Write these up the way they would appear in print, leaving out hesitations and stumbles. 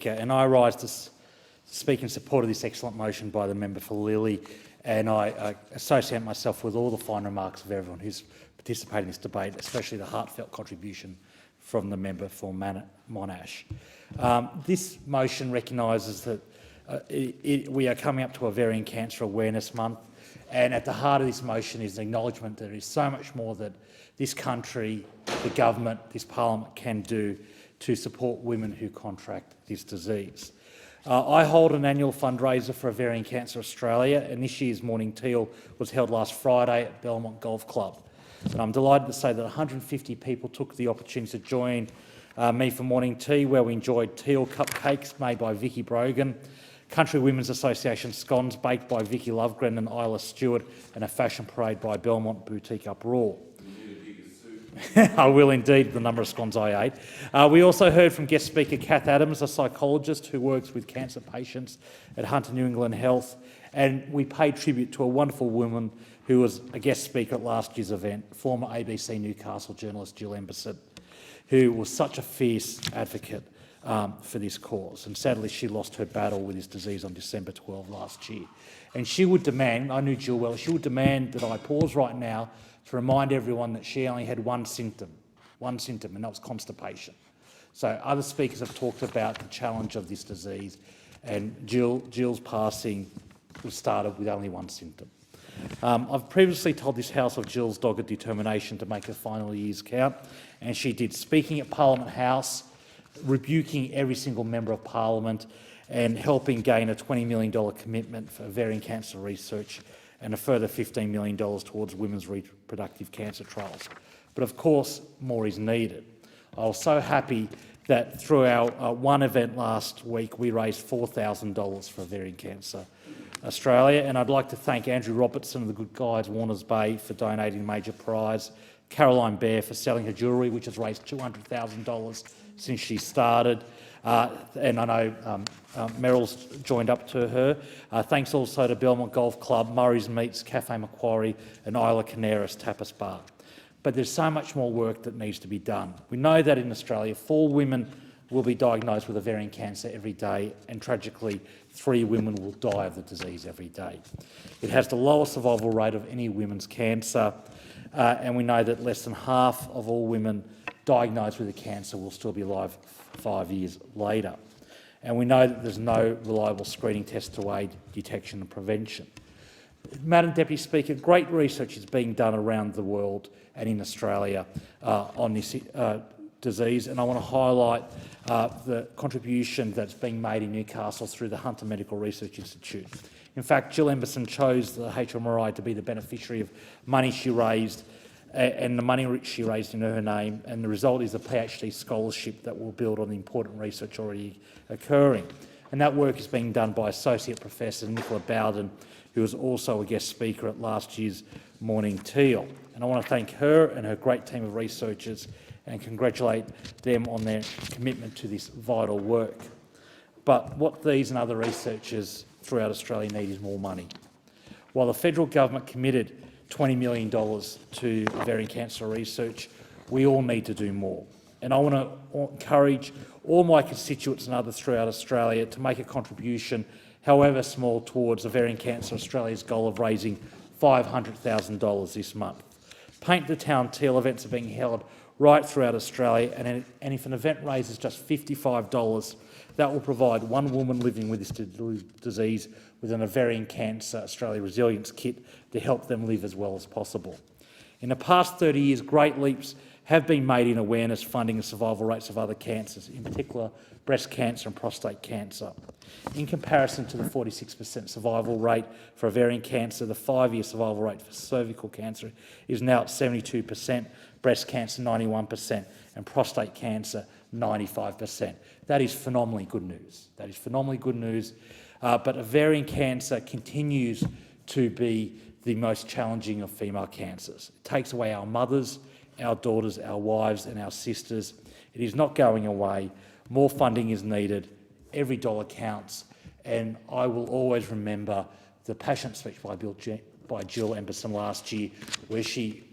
And I rise to speak in support of this excellent motion by the member for Lilly, and I associate myself with all the fine remarks of everyone who's participated in this debate, especially the heartfelt contribution from the member for Monash. This motion recognises that we are coming up to Ovarian Cancer Awareness Month, and at the heart of this motion is an acknowledgement that there is so much more that this country, the government, this parliament can do to support women who contract this disease. I hold an annual fundraiser for Ovarian Cancer Australia, and this year's Morning Teal was held last Friday at Belmont Golf Club. And I'm delighted to say that 150 people took the opportunity to join me for morning tea, where we enjoyed teal cupcakes made by Vicki Brogan, Country Women's Association scones baked by Vicky Lovegreen and Aisla Stewart, and a fashion parade by Belmont boutique Uproar. I will indeed, the number of scones I ate. We also heard from guest speaker Kath Adams, a psychologist who works with cancer patients at Hunter New England Health, and we paid tribute to a wonderful woman who was a guest speaker at last year's event, former ABC Newcastle journalist Jill Emberson, who was such a fierce advocate for this cause. And sadly, she lost her battle with this disease on December 12 last year. And she would demand, I knew Jill well, she would demand that I pause right now to remind everyone that she only had one symptom, and that was constipation. So other speakers have talked about the challenge of this disease, and Jill's passing was started with only one symptom. I've previously told this House of Jill's dogged determination to make her final years count, and she did, speaking at Parliament House, rebuking every single member of Parliament, and helping gain a $20 million commitment for ovarian cancer research and a further $15 million towards women's reproductive cancer trials. But of course, more is needed. I was so happy that through our one event last week, we raised $4,000 for Ovarian Cancer Australia, and I'd like to thank Andrew Robertson of the Good Guys Warners Bay for donating a major prize, Caroline Bear for selling her jewellery, which has raised $200,000 since she started, and I know Meryl's joined up to her. Thanks also to Belmont Golf Club, Murray's Meats, Cafe Macquarie and Aisla Canaris Tapas Bar. But there's so much more work that needs to be done. We know that in Australia, 4 women will be diagnosed with ovarian cancer every day, and tragically 3 women will die of the disease every day. It has the lowest survival rate of any women's cancer, and we know that less than half of all women diagnosed with the cancer will still be alive 5 years later. And we know that there's no reliable screening test to aid detection and prevention. Madam Deputy Speaker, great research is being done around the world and in Australia on this disease, and I want to highlight the contribution that's being made in Newcastle through the Hunter Medical Research Institute. In fact, Jill Emberson chose the HMRI to be the beneficiary of money she raised, and the money she raised in her name, and the result is a PhD scholarship that will build on the important research already occurring. And that work is being done by Associate Professor Nicola Bowden, who was also a guest speaker at last year's Morning Teal. And I want to thank her and her great team of researchers and congratulate them on their commitment to this vital work. But what these and other researchers throughout Australia need is more money. While the federal government committed $20 million to ovarian cancer research, we all need to do more. And I want to encourage all my constituents and others throughout Australia to make a contribution, however small, towards Ovarian Cancer Australia's goal of raising $500,000 this month. Paint the Town Teal events are being held right throughout Australia, and if an event raises just $55, that will provide one woman living with this disease with an Ovarian Cancer Australia Resilience Kit to help them live as well as possible. In the past 30 years, great leaps have been made in awareness, funding and survival rates of other cancers, in particular breast cancer and prostate cancer. In comparison to the 46% survival rate for ovarian cancer, the 5-year survival rate for cervical cancer is now at 72%, breast cancer 91%, and prostate cancer 95%. That is phenomenally good news. That is phenomenally good news. But ovarian cancer continues to be the most challenging of female cancers. It takes away our mothers, our daughters, our wives and our sisters. It is not going away. More funding is needed. Every dollar counts. And I will always remember the passionate speech by Jill Emberson last year, where she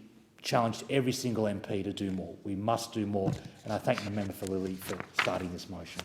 challenged every single MP to do more. We must do more. And I thank the member for Lilly for starting this motion.